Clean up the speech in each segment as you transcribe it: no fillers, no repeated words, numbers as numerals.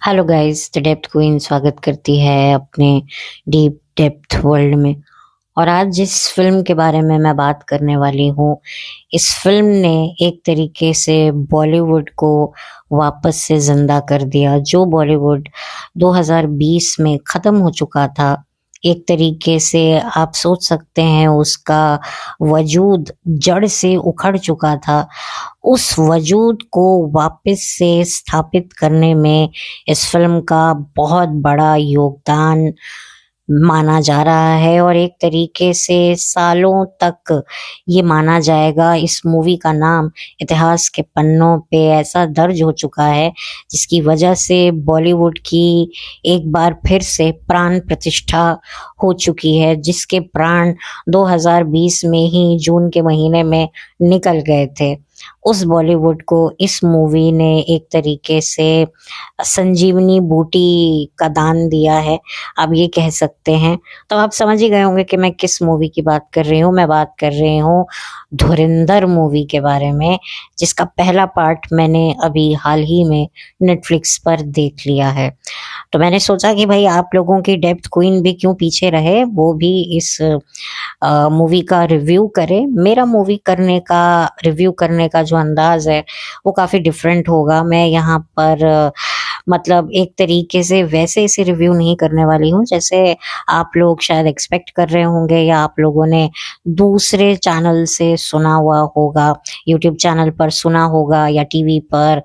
Hello guys, the depth queen स्वागत करती है अपने डीप डेप्थ वर्ल्ड में। और आज जिस फिल्म के बारे में मैं बात करने वाली हूँ, इस फिल्म ने एक तरीके से बॉलीवुड को वापस से जिंदा कर दिया। जो बॉलीवुड 2020 में खत्म हो चुका था, एक तरीके से आप सोच सकते हैं उसका वजूद जड़ से उखड़ चुका था। उस वजूद को वापस से स्थापित करने में इस फिल्म का बहुत बड़ा योगदान माना जा रहा है और एक तरीके से सालों तक ये माना जाएगा। इस मूवी का नाम इतिहास के पन्नों पे ऐसा दर्ज हो चुका है, जिसकी वजह से बॉलीवुड की एक बार फिर से प्राण प्रतिष्ठा हो चुकी है, जिसके प्राण 2020 में ही जून के महीने में निकल गए थे। उस बॉलीवुड को इस मूवी ने एक तरीके से संजीवनी बूटी का दान दिया है, आप ये कह सकते हैं। तो आप समझ ही गए होंगे कि मैं किस मूवी की बात कर रही हूँ। मैं बात कर रही हूँ धुरंधर मूवी के बारे में, जिसका पहला पार्ट मैंने अभी हाल ही में नेटफ्लिक्स पर देख लिया है। तो मैंने सोचा कि भाई आप लोगों की डेप्थ क्वीन भी क्यों पीछे रहे, वो भी इस मूवी का रिव्यू करे। मेरा मूवी करने का रिव्यू करने का जो अंदाज है वो काफ़ी डिफरेंट होगा। मैं यहाँ पर मतलब एक तरीके से वैसे इसे रिव्यू नहीं करने वाली हूँ जैसे आप लोग शायद एक्सपेक्ट कर रहे होंगे या आप लोगों ने दूसरे चैनल से सुना हुआ होगा, यूट्यूब चैनल पर सुना होगा या टीवी पर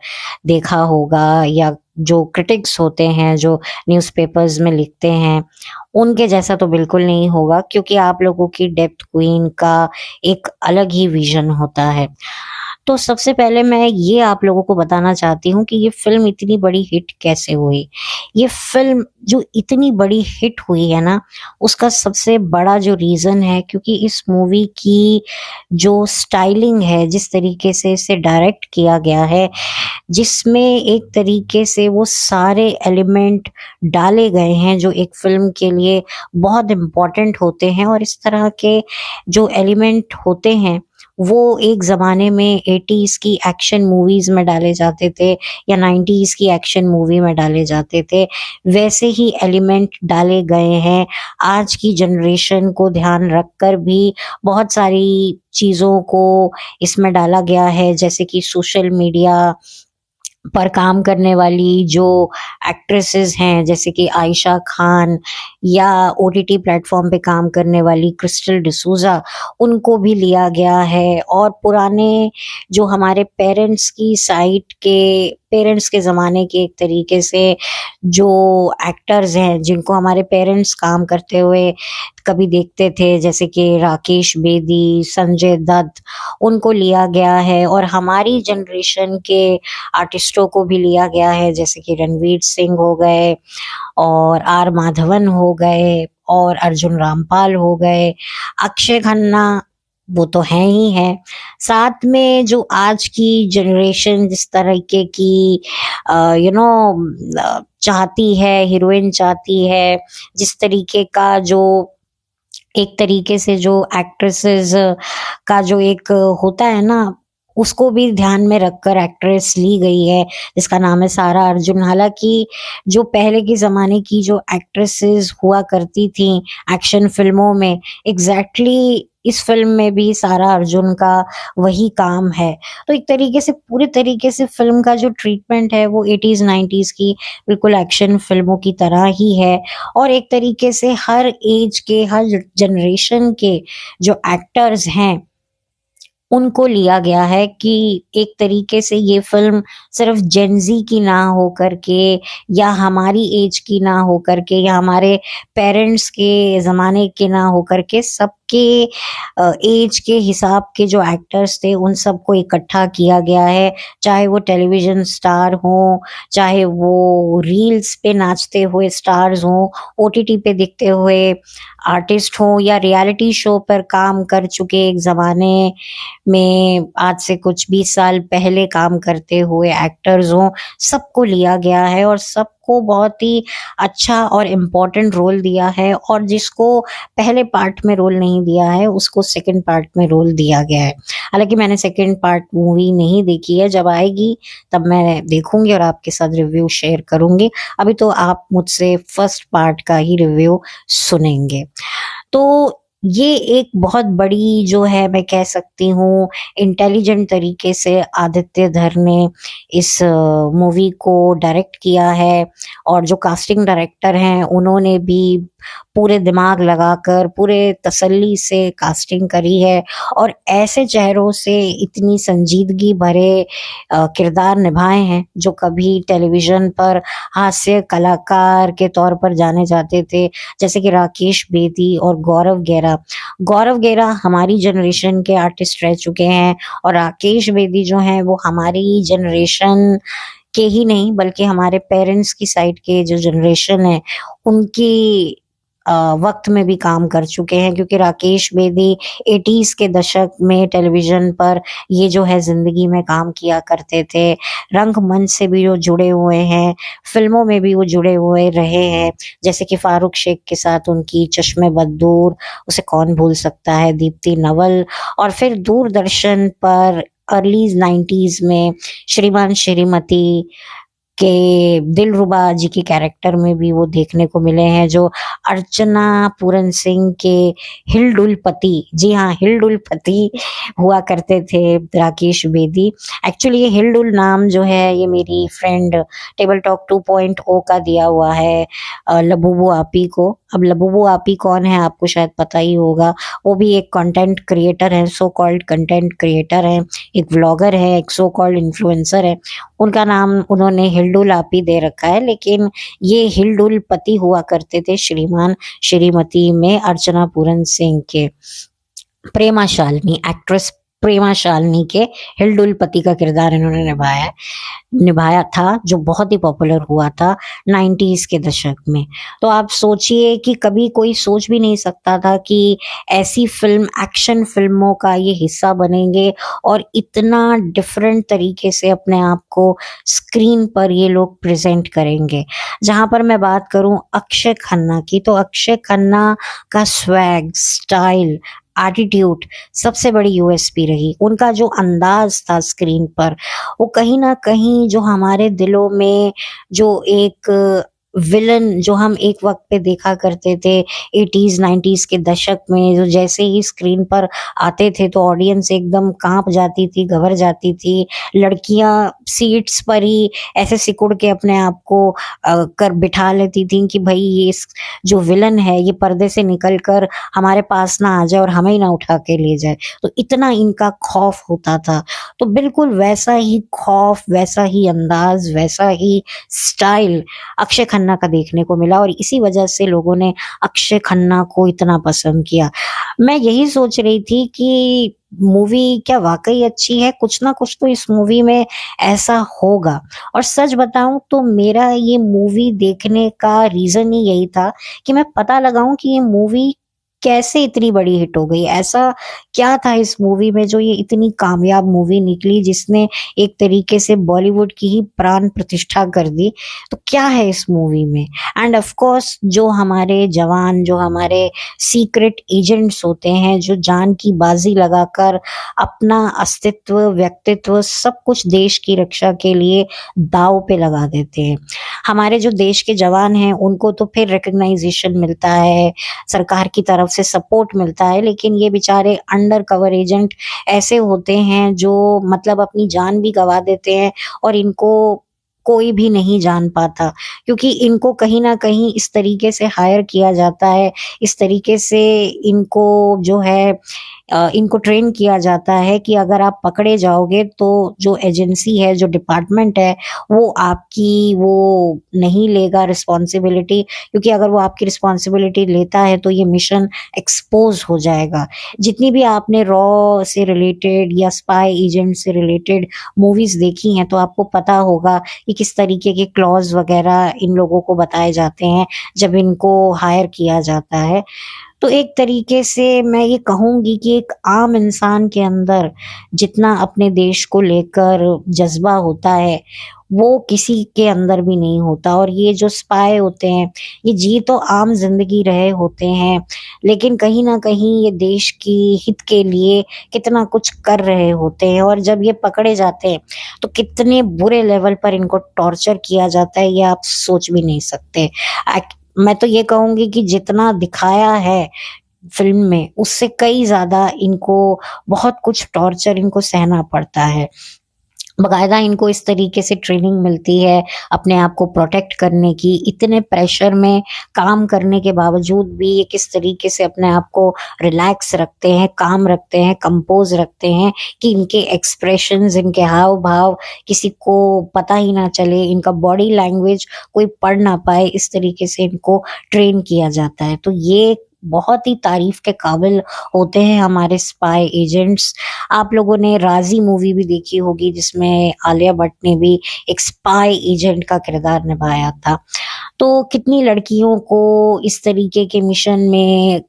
देखा होगा, या जो क्रिटिक्स होते हैं जो न्यूज़पेपर्स में लिखते हैं उनके जैसा तो बिल्कुल नहीं होगा, क्योंकि आप लोगों की डेप्थ क्वीन का एक अलग ही विजन होता है। तो सबसे पहले मैं ये आप लोगों को बताना चाहती हूँ कि ये फिल्म इतनी बड़ी हिट कैसे हुई। ये फिल्म जो इतनी बड़ी हिट हुई है ना, उसका सबसे बड़ा जो रीज़न है, क्योंकि इस मूवी की जो स्टाइलिंग है, जिस तरीके से इसे डायरेक्ट किया गया है, जिसमें एक तरीके से वो सारे एलिमेंट डाले गए हैं जो एक फिल्म के लिए बहुत इम्पोर्टेंट होते हैं। और इस तरह के जो एलिमेंट होते हैं वो एक ज़माने में 80s की एक्शन मूवीज़ में डाले जाते थे या 90s की एक्शन मूवी में डाले जाते थे, वैसे ही एलिमेंट डाले गए हैं। आज की जनरेशन को ध्यान रखकर भी बहुत सारी चीज़ों को इसमें डाला गया है, जैसे कि सोशल मीडिया पर काम करने वाली जो एक्ट्रेसेस हैं, जैसे कि आयशा खान, या ओटीटी प्लेटफॉर्म पे काम करने वाली क्रिस्टल डिसूजा, उनको भी लिया गया है। और पुराने जो हमारे पेरेंट्स के ज़माने के एक तरीके से जो एक्टर्स हैं, जिनको हमारे पेरेंट्स काम करते हुए कभी देखते थे, जैसे कि राकेश बेदी, संजय दत्त, उनको लिया गया है। और हमारी जनरेशन के आर्टिस्टों को भी लिया गया है, जैसे कि रणवीर सिंह हो गए और आर माधवन हो गए और अर्जुन रामपाल हो गए, अक्षय खन्ना, वो तो हैं ही हैं। साथ में जो आज की जनरेशन जिस तरीके की चाहती है, हीरोइन चाहती है, जिस तरीके का जो एक तरीके से जो एक्ट्रेसेस का जो एक होता है ना, उसको भी ध्यान में रखकर एक्ट्रेस ली गई है, जिसका नाम है सारा अर्जुन। हालांकि जो पहले के ज़माने की जो एक्ट्रेसेस हुआ करती थी एक्शन फिल्मों में, एग्जैक्टली इस फिल्म में भी सारा अर्जुन का वही काम है। तो एक तरीके से पूरे तरीके से फिल्म का जो ट्रीटमेंट है वो 80s 90s की बिल्कुल एक्शन फिल्मों की तरह ही है। और एक तरीके से हर एज के, हर जनरेशन के जो एक्टर्स हैं उनको लिया गया है, कि एक तरीके से ये फिल्म सिर्फ जेनजी की ना हो करके, या हमारी एज की ना हो करके, या हमारे पेरेंट्स के ज़माने के ना हो करके, सबके एज के हिसाब के जो एक्टर्स थे उन सबको इकट्ठा किया गया है। चाहे वो टेलीविज़न स्टार हों, चाहे वो रील्स पे नाचते हुए स्टार्स हों, ओटीटी पे दिखते हुए आर्टिस्ट हों, या रियलिटी शो पर काम कर चुके एक ज़माने में आज से कुछ 20 साल पहले काम करते हुए एक्टर्स हों, सबको लिया गया है और सबको को बहुत ही अच्छा और इम्पोर्टेंट रोल दिया है, और जिसको पहले पार्ट में रोल नहीं दिया है उसको सेकंड पार्ट में रोल दिया गया है। हालांकि मैंने सेकंड पार्ट मूवी नहीं देखी है, जब आएगी तब मैं देखूंगी और आपके साथ रिव्यू शेयर करूंगी। अभी तो आप मुझसे फर्स्ट पार्ट का ही रिव्यू सुनेंगे। तो ये एक बहुत बड़ी जो है, मैं कह सकती हूँ, इंटेलिजेंट तरीके से आदित्य धर ने इस मूवी को डायरेक्ट किया है, और जो कास्टिंग डायरेक्टर हैं उन्होंने भी पूरे दिमाग लगाकर पूरे तसल्ली से कास्टिंग करी है, और ऐसे चेहरों से इतनी संजीदगी भरे किरदार निभाए हैं जो कभी टेलीविजन पर हास्य कलाकार के तौर पर जाने जाते थे, जैसे कि राकेश बेदी और गौरव गेरा। गौरव गेरा हमारी जनरेशन के आर्टिस्ट रह चुके हैं, और राकेश बेदी जो हैं वो हमारी जनरेशन के ही नहीं बल्कि हमारे पेरेंट्स की साइड के जो जनरेशन है उनकी वक्त में भी काम कर चुके हैं, क्योंकि राकेश बेदी 80s के दशक में टेलीविजन पर ये जो है जिंदगी में काम किया करते थे। रंगमंच से भी जो जुड़े हुए हैं, फिल्मों में भी वो जुड़े हुए रहे हैं, जैसे कि फारूक शेख के साथ उनकी चश्मे बदूर, उसे कौन भूल सकता है, दीप्ति नवल, और फिर दूरदर्शन पर अर्ली 90s में श्रीमान श्रीमती के दिलरुबा जी के कैरेक्टर में भी वो देखने को मिले हैं, जो अर्चना पूरन सिंह के हिलडुल पति, जी हाँ हिलडुल पति हुआ करते थे राकेश बेदी। एक्चुअली ये हिलडुल नाम जो है ये मेरी फ्रेंड टेबल टॉक 2.0 का दिया हुआ है लबूबू आपी को। अब लबूबू आपी कौन है आपको शायद पता ही होगा, वो भी एक कंटेंट क्रिएटर है, सो कॉल्ड कंटेंट क्रिएटर है, एक व्लॉगर है, एक सो कॉल्ड इन्फ्लुएंसर है। उनका नाम उन्होंने हिलडुल आपी दे रखा है, लेकिन ये हिलडुल पति हुआ करते थे श्रीमान श्रीमती में अर्चना पूरन सिंह के। प्रेमा शालिनी, एक्ट्रेस प्रेमा शालिनी के हिलडुल पति का किरदार इन्होंने निभाया था, जो बहुत ही पॉपुलर हुआ था 90s के दशक में। तो आप सोचिए कि कभी कोई सोच भी नहीं सकता था कि ऐसी फिल्म, एक्शन फिल्मों का ये हिस्सा बनेंगे और इतना डिफरेंट तरीके से अपने आप को स्क्रीन पर ये लोग प्रेजेंट करेंगे। जहां पर मैं बात करूं अक्षय खन्ना की, तो अक्षय खन्ना का स्वैग, स्टाइल, एटीट्यूड सबसे बड़ी यूएसपी रही। उनका जो अंदाज था स्क्रीन पर, वो कहीं ना कहीं जो हमारे दिलों में जो एक विलन जो हम एक वक्त पे देखा करते थे 80s 90s के दशक में, जो जैसे ही स्क्रीन पर आते थे तो ऑडियंस एकदम कांप जाती थी, घबरा जाती थी। लड़कियां सीट्स पर ही ऐसे सिकुड़ के अपने आप को कर बिठा लेती थी कि भाई ये जो विलन है ये पर्दे से निकल कर हमारे पास ना आ जाए और हमें ही ना उठा के ले जाए। तो इतना इनका खौफ होता था। तो बिल्कुल वैसा ही खौफ, वैसा ही अंदाज, वैसा ही स्टाइल अक्षय खन्ना का देखने को मिला, और इसी वजह से लोगों ने अक्षय खन्ना को इतना पसंद किया। मैं यही सोच रही थी कि मूवी क्या वाकई अच्छी है, कुछ ना कुछ तो इस मूवी में ऐसा होगा। और सच बताऊं तो मेरा ये मूवी देखने का रीजन ही यही था कि मैं पता लगाऊं कि ये मूवी कैसे इतनी बड़ी हिट हो गई। ऐसा क्या था इस मूवी में जो ये इतनी कामयाब मूवी निकली, जिसने एक तरीके से बॉलीवुड की ही प्राण प्रतिष्ठा कर दी। तो क्या है इस मूवी में? एंड ऑफ कोर्स जो हमारे जवान, जो हमारे सीक्रेट एजेंट्स होते हैं, जो जान की बाजी लगाकर अपना अस्तित्व, व्यक्तित्व, सब कुछ देश की रक्षा के लिए दांव पे लगा देते हैं। हमारे जो देश के जवान हैं उनको तो फिर रिकग्नाइजेशन मिलता है, सरकार की तरफ से सपोर्ट मिलता है, लेकिन ये बेचारे अंडर कवर एजेंट ऐसे होते हैं जो मतलब अपनी जान भी गंवा देते हैं, और इनको कोई भी नहीं जान पाता, क्योंकि इनको कहीं ना कहीं इस तरीके से हायर किया जाता है, इस तरीके से इनको जो है इनको ट्रेन किया जाता है कि अगर आप पकड़े जाओगे तो जो एजेंसी है, जो डिपार्टमेंट है, वो आपकी वो नहीं लेगा रिस्पॉन्सिबिलिटी, क्योंकि अगर वो आपकी रिस्पॉन्सिबिलिटी लेता है तो ये मिशन एक्सपोज हो जाएगा। जितनी भी आपने रॉ से रिलेटेड या स्पाई एजेंट से रिलेटेड मूवीज देखी हैं तो आपको पता होगा कि किस तरीके के क्लॉज वगैरह इन लोगों को बताए जाते हैं जब इनको हायर किया जाता है। तो एक तरीके से मैं ये कहूंगी कि एक आम इंसान के अंदर जितना अपने देश को लेकर जज्बा होता है, वो किसी के अंदर भी नहीं होता। और ये जो स्पाई होते हैं, ये जी तो आम जिंदगी रहे होते हैं, लेकिन कहीं ना कहीं ये देश की हित के लिए कितना कुछ कर रहे होते हैं। और जब ये पकड़े जाते हैं तो कितने बुरे लेवल पर इनको टॉर्चर किया जाता है, ये आप सोच भी नहीं सकते। मैं तो ये कहूंगी कि जितना दिखाया है फिल्म में, उससे कई ज्यादा इनको बहुत कुछ टॉर्चर इनको सहना पड़ता है। बकायदा इनको इस तरीके से ट्रेनिंग मिलती है अपने आप को प्रोटेक्ट करने की। इतने प्रेशर में काम करने के बावजूद भी ये किस तरीके से अपने आप को रिलैक्स रखते हैं, काम रखते हैं, कंपोज रखते हैं, कि इनके एक्सप्रेशंस, इनके हाव भाव किसी को पता ही ना चले, इनका बॉडी लैंग्वेज कोई पढ़ ना पाए, इस तरीके से इनको ट्रेन किया जाता है। तो ये बहुत ही तारीफ के काबिल होते हैं हमारे स्पाई एजेंट्स। आप लोगों ने राजी मूवी भी देखी होगी, जिसमें आलिया भट्ट ने भी एक स्पाई एजेंट का किरदार निभाया था। तो कितनी लड़कियों को इस तरीके के मिशन में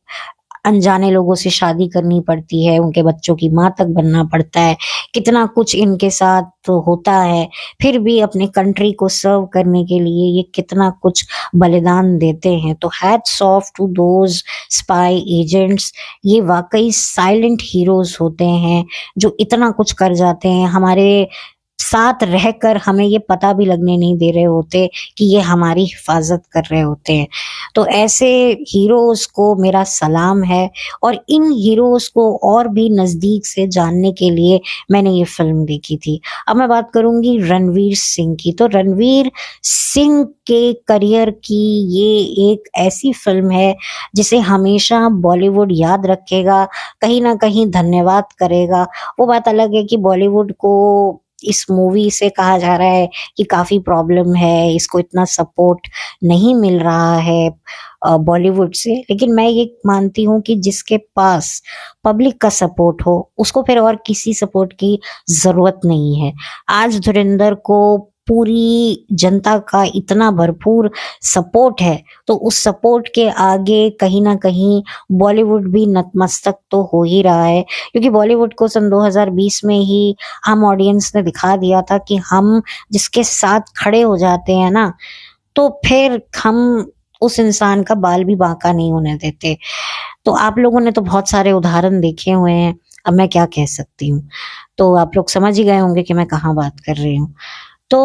अनजाने लोगों से शादी करनी पड़ती है, उनके बच्चों की माँ तक बनना पड़ता है, कितना कुछ इनके साथ तो होता है, फिर भी अपने कंट्री को सर्व करने के लिए ये कितना कुछ बलिदान देते हैं। तो hats off to those spy agents. ये वाकई साइलेंट हीरोज होते हैं जो इतना कुछ कर जाते हैं, हमारे साथ रहकर हमें ये पता भी लगने नहीं दे रहे होते कि ये हमारी हिफाजत कर रहे होते हैं। तो ऐसे हीरोज को मेरा सलाम है। और इन हीरोज को और भी नजदीक से जानने के लिए मैंने ये फिल्म देखी थी। अब मैं बात करूंगी रणवीर सिंह की। तो रणवीर सिंह के करियर की ये एक ऐसी फिल्म है जिसे हमेशा बॉलीवुड याद रखेगा, कहीं ना कहीं धन्यवाद करेगा। वो बात अलग है कि बॉलीवुड को इस मूवी से कहा जा रहा है कि काफी प्रॉब्लम है, इसको इतना सपोर्ट नहीं मिल रहा है बॉलीवुड से। लेकिन मैं ये मानती हूँ कि जिसके पास पब्लिक का सपोर्ट हो, उसको फिर और किसी सपोर्ट की जरूरत नहीं है। आज धुरंधर को पूरी जनता का इतना भरपूर सपोर्ट है, तो उस सपोर्ट के आगे कहीं ना कहीं बॉलीवुड भी नतमस्तक तो हो ही रहा है। क्योंकि बॉलीवुड को सन 2020 में ही हम ऑडियंस ने दिखा दिया था कि हम जिसके साथ खड़े हो जाते हैं ना, तो फिर हम उस इंसान का बाल भी बांका नहीं होने देते। तो आप लोगों ने तो बहुत सारे उदाहरण देखे हुए हैं, अब मैं क्या कह सकती हूँ। तो आप लोग समझ ही गए होंगे कि मैं कहाँ बात कर रही हूँ। तो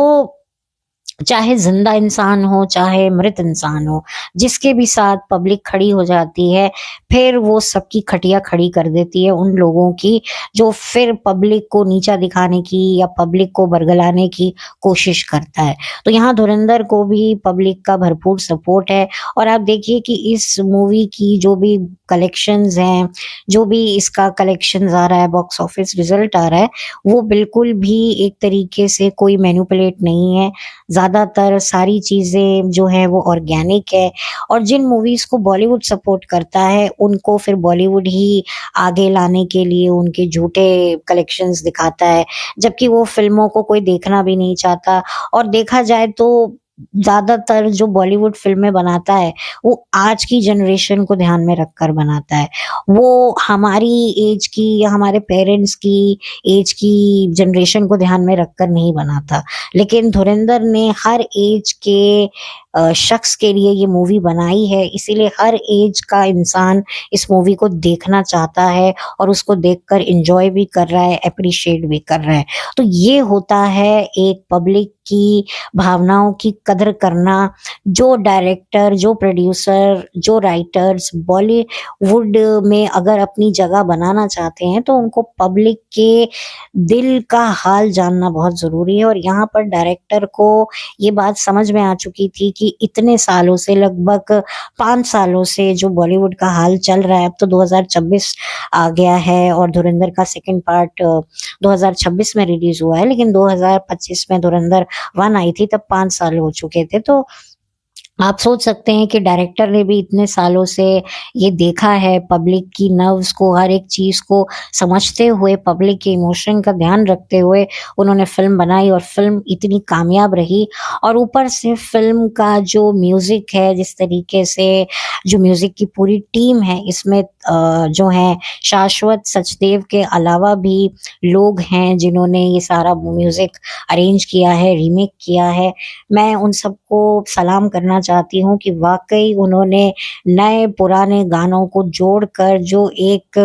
चाहे जिंदा इंसान हो, चाहे मृत इंसान हो, जिसके भी साथ पब्लिक खड़ी हो जाती है, फिर वो सबकी खटिया खड़ी कर देती है उन लोगों की जो फिर पब्लिक को नीचा दिखाने की या पब्लिक को बरगलाने की कोशिश करता है। तो यहाँ धुरंधर को भी पब्लिक का भरपूर सपोर्ट है। और आप देखिए कि इस मूवी की जो भी कलेक्शंस हैं, जो भी इसका कलेक्शंस आ रहा है, बॉक्स ऑफिस रिजल्ट आ रहा है, वो बिल्कुल भी एक तरीके से कोई मैनिपुलेट नहीं है। ज्यादातर सारी चीजें जो है वो ऑर्गेनिक है। और जिन मूवीज को बॉलीवुड सपोर्ट करता है, उनको फिर बॉलीवुड ही आगे लाने के लिए उनके झूठे कलेक्शंस दिखाता है, जबकि वो फिल्मों को कोई देखना भी नहीं चाहता। और देखा जाए तो ज्यादातर जो बॉलीवुड फिल्में बनाता है, वो आज की जनरेशन को ध्यान में रखकर बनाता है। वो हमारी एज की या हमारे पेरेंट्स की एज की जनरेशन को ध्यान में रखकर नहीं बनाता। लेकिन धुरंधर ने हर एज के शख्स के लिए ये मूवी बनाई है, इसीलिए हर एज का इंसान इस मूवी को देखना चाहता है और उसको देखकर एंजॉय भी कर रहा है, अप्रिशिएट भी कर रहा है। तो ये होता है एक पब्लिक की भावनाओं की कदर करना। जो डायरेक्टर, जो प्रोड्यूसर, जो राइटर्स बॉलीवुड में अगर अपनी जगह बनाना चाहते हैं, तो उनको पब्लिक के दिल का हाल जानना बहुत जरूरी है। और यहाँ पर डायरेक्टर को ये बात समझ में आ चुकी थी कि इतने सालों से, लगभग 5 सालों से जो बॉलीवुड का हाल चल रहा है, अब तो 2026 आ गया है और धुरंधर का सेकंड पार्ट 2026 में रिलीज हुआ है, लेकिन 2025 में धुरंधर 1 आई थी, तब 5 साल हो चुके थे। तो आप सोच सकते हैं कि डायरेक्टर ने भी इतने सालों से ये देखा है, पब्लिक की नर्व्स को, हर एक चीज़ को समझते हुए, पब्लिक के इमोशन का ध्यान रखते हुए उन्होंने फ़िल्म बनाई और फ़िल्म इतनी कामयाब रही। और ऊपर से फ़िल्म का जो म्यूज़िक है, जिस तरीके से जो म्यूज़िक की पूरी टीम है, इसमें जो है शाश्वत सचदेव के अलावा भी लोग हैं जिन्होंने ये सारा म्यूज़िक अरेंज किया है, रीमेक किया है। मैं उन सबको सलाम करना चाहती हूँ कि वाक़ई उन्होंने नए पुराने गानों को जोड़कर जो एक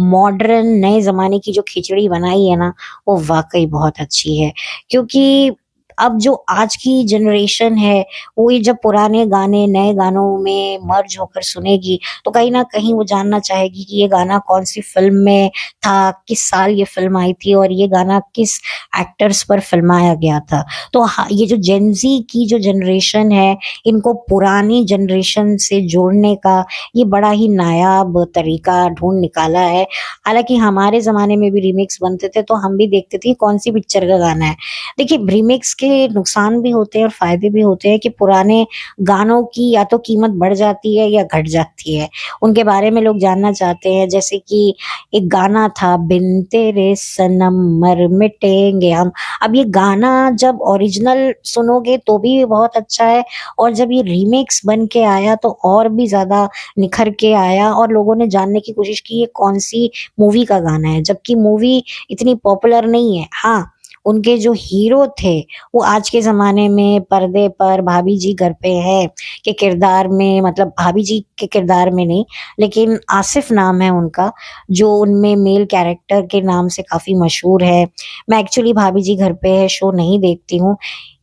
मॉडर्न नए ज़माने की जो खिचड़ी बनाई है ना, वो वाक़ई बहुत अच्छी है। क्योंकि अब जो आज की जनरेशन है, वो ये जब पुराने गाने नए गानों में मर्ज होकर सुनेगी, तो कहीं न कहीं वो जानना चाहेगी कि ये गाना कौन-सी फ़िल्म में था, किस साल ये फ़िल्म आई थी और ये गाना किस एक्टर्स पर फ़िल्माया गया था। तो हाँ, ये जो जेन ज़ी की जो जनरेशन है, इनको पुरानी जनरेशन से जोड़ने का ये बड़ा ही नायाब तरीका ढूँढ निकाला है। हालाँकि हमारे ज़माने में भी रीमिक्स बनते थे, तो हम भी देखते थे कौन-सी पिक्चर का गाना है। देखिए, रीमिक्स के नुकसान भी होते हैं और फ़ायदे भी होते हैं कि पुराने गानों की या तो कीमत बढ़ जाती है या घट जाती है। उनके बारे में लोग जानना चाहते हैं, जैसे कि एक गाना था, बिन तेरे सनम मर मिटेंगे हम। अब ये गाना जब ओरिजिनल सुनोगे तो भी बहुत अच्छा है और जब ये रीमिक्स बन के आया तो और भी ज़्यादा निखर के आया और लोगों ने जानने की कोशिश की ये कौन-सी मूवी का गाना है, जबकि मूवी इतनी पॉपुलर नहीं है। हाँ, उनके जो हीरो थे, वो आज के ज़माने में पर्दे पर भाभी जी घर पे है के किरदार में, मतलब भाभी जी के किरदार में नहीं, लेकिन आसिफ़ नाम है उनका, जो उनमें मेल कैरेक्टर के नाम से काफ़ी मशहूर है। मैं एक्चुअली भाभी जी घर पे है शो नहीं देखती हूँ,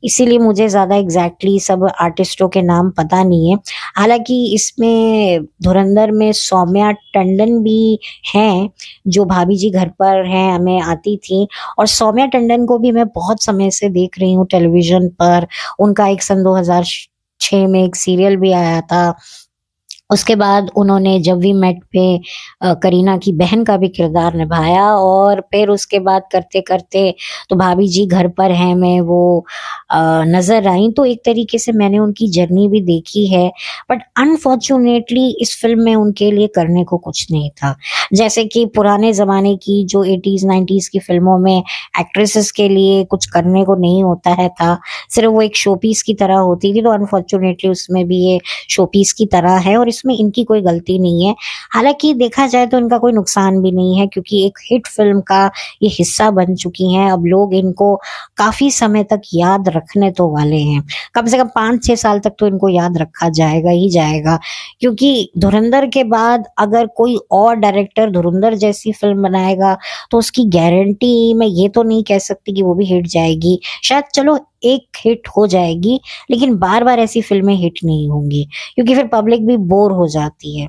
इसीलिए मुझे ज़्यादा एग्ज़ैक्टली सब आर्टिस्टों के नाम पता नहीं है। हालाँकि इसमें धुरंधर में सौम्या टंडन भी हैं, जो भाभी जी घर पर हैं हमें आती थीं और सौम्या टंडन को भी मैं बहुत समय से देख रही हूँ टेलीविज़न पर। उनका एक सन 2006 में एक सीरियल भी आया था। उसके बाद उन्होंने जब वी मेट में करीना की बहन का भी किरदार निभाया और फिर उसके बाद करते-करते तो भाभी जी घर पर हैं में वो नज़र आईं, तो एक तरीके से मैंने उनकी जर्नी भी देखी है। बट अनफॉर्च्यूनेटली इस फ़िल्म में उनके लिए करने को कुछ नहीं था। जैसे कि पुराने ज़माने की जो 80s 90s की फ़िल्मों में एक्ट्रेसेस के लिए कुछ करने को नहीं होता है था, सिर्फ़ वो एक शो पीस की तरह होती थी, तो अनफॉर्च्यूनेटली उसमें भी ये शोपीस की तरह है और इसमें इनकी कोई गलती नहीं है। हालाँकि देखा जाए तो इनका कोई नुकसान भी नहीं है क्योंकि एक हिट फ़िल्म का ये हिस्सा बन चुकी हैं। अब लोग इनको काफ़ी समय तक याद रखने तो वाले हैं। कम से कम 5-6 साल तक तो इनको याद रखा जाएगा ही जाएगा, क्योंकि धुरंधर के बाद अगर कोई और डायरेक्टर धुरंधर जैसी फ़िल्म बनाएगा, तो उसकी गारंटी मैं ये तो नहीं कह सकती कि वो भी हिट जाएगी। शायद चलो एक हिट हो जाएगी, लेकिन बार-बार ऐसी फ़िल्में हिट नहीं होंगी, क्योंकि फिर पब्लिक भी बोर हो जाती है।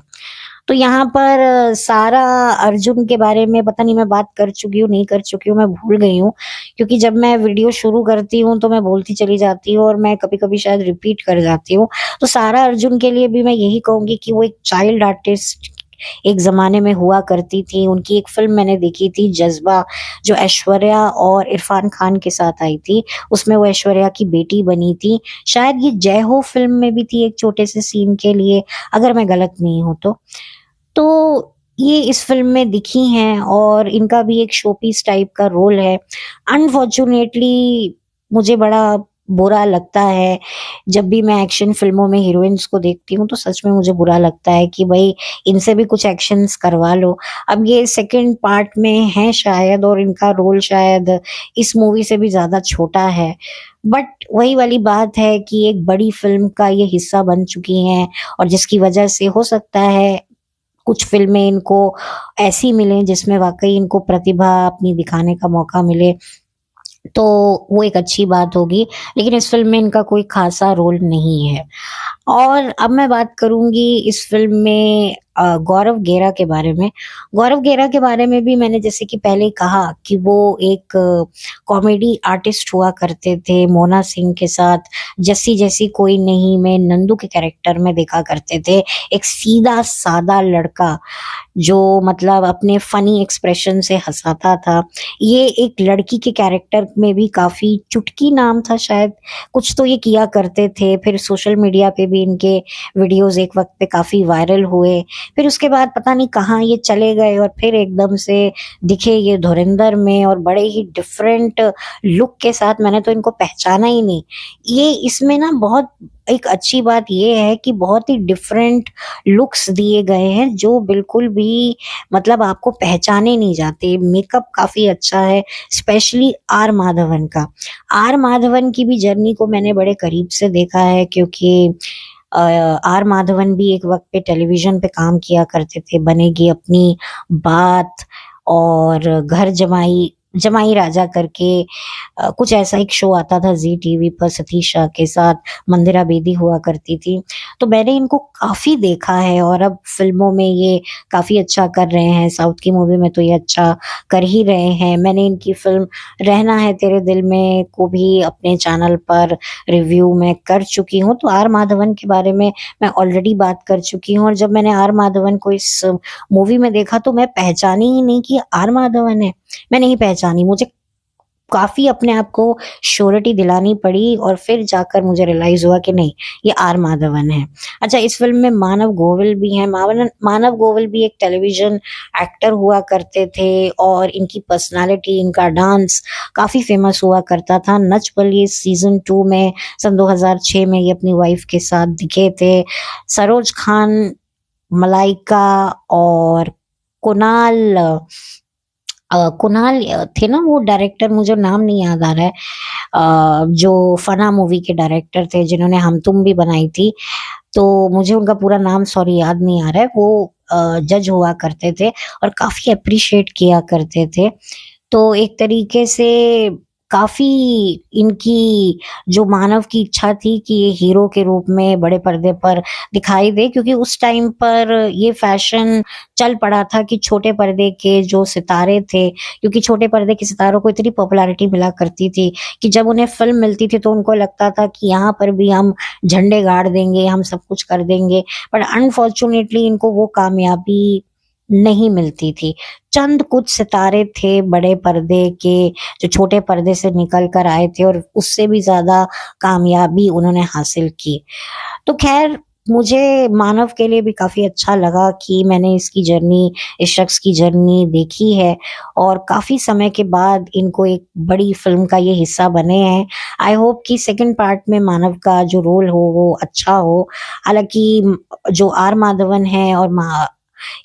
तो यहाँ पर सारा अर्जुन के बारे में पता नहीं मैं बात कर चुकी हूँ, नहीं कर चुकी हूँ, मैं भूल गई हूँ, क्योंकि जब मैं वीडियो शुरू करती हूँ, तो मैं बोलती चली जाती हूँ और मैं कभी-कभी शायद रिपीट कर जाती हूँ। तो सारा अर्जुन के लिए भी मैं यही कहूँगी कि वो एक चाइल्ड आर्टिस्ट एक ज़माने में हुआ करती थी। उनकी एक फ़िल्म मैंने देखी थी जज़्बा, जो ऐश्वर्या और इरफ़ान खान के साथ आई थी। उसमें वो ऐश्वर्या की बेटी बनी थी। शायद ये जय हो फ़िल्म में भी थी एक छोटे से सीन के लिए, अगर मैं गलत नहीं हूँ तो। तो ये इस फ़िल्म में दिखी हैं और इनका भी एक शो पीस टाइप का रोल है। अनफॉर्च्यूनेटली मुझे बड़ा बुरा लगता है, जब भी मैं एक्शन फ़िल्मों में हीरोइन्स को देखती हूँ, तो सच में मुझे बुरा लगता है कि भई इनसे भी कुछ एक्शन्स करवा लो। अब ये सेकंड पार्ट में हैं शायद और इनका रोल शायद इस मूवी से भी ज़्यादा छोटा है। बट वही वाली बात है कि एक बड़ी फ़िल्म का ये हिस्सा बन चुकी हैं और जिसकी वजह से हो सकता है कुछ फ़िल्में इनको ऐसी मिलें जिसमें वाक़ई इनको प्रतिभा अपनी दिखाने का मौका मिले, तो वो एक अच्छी बात होगी। लेकिन इस फ़िल्म में इनका कोई ख़ासा रोल नहीं है। और अब मैं बात करूँगी इस फ़िल्म में गौरव गेरा के बारे में। गौरव गेरा के बारे में भी मैंने जैसे कि पहले ही कहा कि वो एक कॉमेडी आर्टिस्ट हुआ करते थे। मोना सिंह के साथ जस्सी जैसी कोई नहीं में नंदू के कैरेक्टर में देखा करते थे। एक सीधा-सादा लड़का जो मतलब अपने फनी एक्सप्रेशन से हंसाता था। ये एक लड़की के कैरेक्टर में भी काफी, चुटकी नाम था शायद, कुछ तो ये किया करते थे। फिर सोशल मीडिया पे भी इनके वीडियोस एक वक्त पे काफी वायरल हुए। फिर उसके बाद पता नहीं कहाँ ये चले गए और फिर एकदम से दिखे ये धुरंधर में, और बड़े ही डिफरेंट लुक के साथ। मैंने तो इनको पहचाना ही नहीं। ये इसमें ना बहुत एक अच्छी बात ये है कि बहुत ही डिफरेंट लुक्स दिए गए हैं, जो बिल्कुल भी मतलब आपको पहचाने नहीं जाते। मेकअप काफी अच्छा है, स्पेशली आर माधवन का। आर माधवन की भी जर्नी को मैंने बड़े करीब से देखा है, क्योंकि आर माधवन भी एक वक्त पे टेलीविजन पे काम किया करते थे। बनेगी अपनी बात, और घर जमाई, जमाई राजा करके कुछ ऐसा एक शो आता था जी टीवी पर, सतीश शाह के साथ मंदिरा बेदी हुआ करती थी। तो मैंने इनको काफी देखा है, और अब फिल्मों में ये काफी अच्छा कर रहे हैं। साउथ की मूवी में तो ये अच्छा कर ही रहे हैं। मैंने इनकी फिल्म रहना है तेरे दिल में को भी अपने चैनल पर रिव्यू में कर चुकी हूँ। तो आर माधवन के बारे में मैं ऑलरेडी बात कर चुकी हूँ। और जब मैंने आर माधवन को इस मूवी में देखा तो मैं पहचानी ही नहीं कि आर माधवन है। मैं नहीं पहचानी। मुझे काफी अपने आप को श्योरिटी दिलानी पड़ी, और फिर जाकर मुझे रियलाइज हुआ कि नहीं, ये आर माधवन है। अच्छा, इस फिल्म में मानव गोविल भी हैं। मानव गोविल भी एक टेलीविजन एक्टर हुआ करते थे, और इनकी पर्सनालिटी, इनका डांस काफी फेमस हुआ करता था। नच बलिए सीजन 2 में सन 2006 में ये अपनी वाइफ के साथ दिखे थे। सरोज खान, मलाइका और कुणाल, कुणाल थे ना वो डायरेक्टर, मुझे नाम नहीं याद आ रहा है। जो फना मूवी के डायरेक्टर थे, जिन्होंने हम तुम भी बनाई थी, तो मुझे उनका पूरा नाम सॉरी याद नहीं आ रहा है। वो जज हुआ करते थे और काफी अप्रिशिएट किया करते थे। तो एक तरीके से काफी इनकी जो मानव की इच्छा थी कि ये हीरो के रूप में बड़े पर्दे पर दिखाई दे, क्योंकि उस टाइम पर ये फैशन चल पड़ा था कि छोटे पर्दे के जो सितारे थे, क्योंकि छोटे पर्दे के सितारों को इतनी पॉपुलैरिटी मिला करती थी कि जब उन्हें फिल्म मिलती थी तो उनको लगता था कि यहाँ पर भी हम झंडे गाड़ देंगे, हम सब कुछ कर देंगे। बट अनफॉर्चुनेटली इनको वो कामयाबी नहीं मिलती थी। चंद कुछ सितारे थे बड़े पर्दे के, जो छोटे पर्दे से निकल कर आए थे, और उससे भी ज्यादा कामयाबी उन्होंने हासिल की। तो खैर, मुझे मानव के लिए भी काफी अच्छा लगा कि मैंने इसकी जर्नी, इस शख्स की जर्नी देखी है, और काफी समय के बाद इनको एक बड़ी फिल्म का ये हिस्सा बने हैं। आई होप कि सेकंड पार्ट में मानव का जो रोल हो वो अच्छा हो। हालांकि जो आर माधवन है और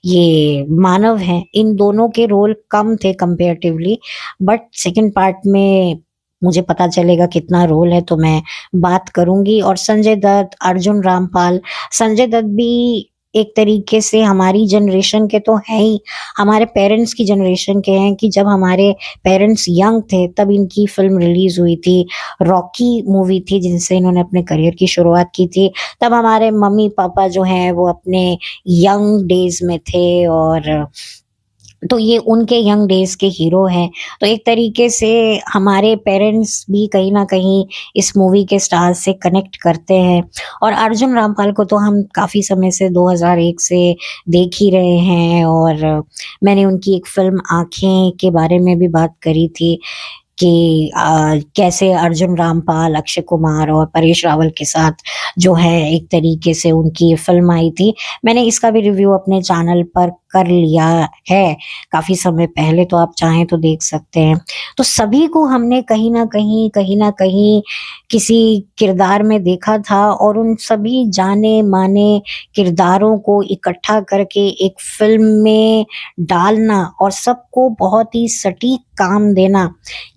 ये मानव हैं, इन दोनों के रोल कम थे कंपेरेटिवली, बट सेकंड पार्ट में मुझे पता चलेगा कितना रोल है तो मैं बात करूंगी। और संजय दत्त, अर्जुन रामपाल, संजय दत्त भी एक तरीके से हमारी जनरेशन के तो हैं ही, हमारे पेरेंट्स की जनरेशन के हैं, कि जब हमारे पेरेंट्स यंग थे तब इनकी फिल्म रिलीज हुई थी। रॉकी मूवी थी जिनसे इन्होंने अपने करियर की शुरुआत की थी। तब हमारे मम्मी पापा जो हैं वो अपने यंग डेज में थे, और तो ये उनके यंग डेज के हीरो हैं। तो एक तरीके से हमारे पेरेंट्स भी कहीं ना कहीं इस मूवी के स्टार से कनेक्ट करते हैं। और अर्जुन रामपाल को तो हम काफ़ी समय से 2001 से देख ही रहे हैं, और मैंने उनकी एक फिल्म आँखें के बारे में भी बात करी थी कि कैसे अर्जुन रामपाल, अक्षय कुमार और परेश रावल के साथ जो है एक तरीके से उनकी ये फिल्म आई थी। मैंने इसका भी रिव्यू अपने चैनल पर कर लिया है काफी समय पहले, तो आप चाहें तो देख सकते हैं। तो सभी को हमने कहीं ना कहीं किसी किरदार में देखा था, और उन सभी जाने माने किरदारों को इकट्ठा करके एक फिल्म में डालना और सबको बहुत ही सटीक काम देना,